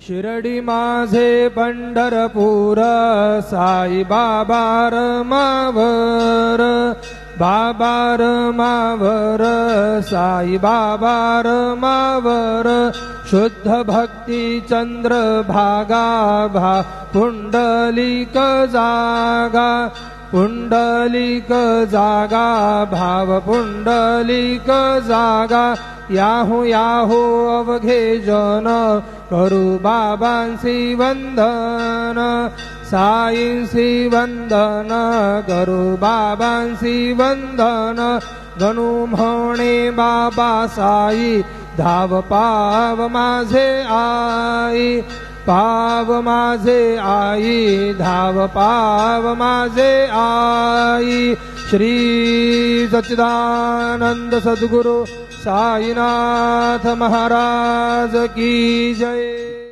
शिरडी माझे पंढरपूर साई बाबा रमावर, बाबा रमावर साई बाबा रमावर, शुद्ध भक्ती चंद्र भागा भा पुंडलिक जागा, पुंडलिक जागा भाव पुंडलिक जागा, याहू याहू अवघे जन करू बाबांसी वंदन, साईंसी वंदन करू बाबांसी वंदन, गणू म्हणे बाबा साई धाव पाव माझे आई, पाव माझे आई धाव पाव माझे आई। श्री सच्चिदानंद सद्गुरु साईनाथ महाराज की जय।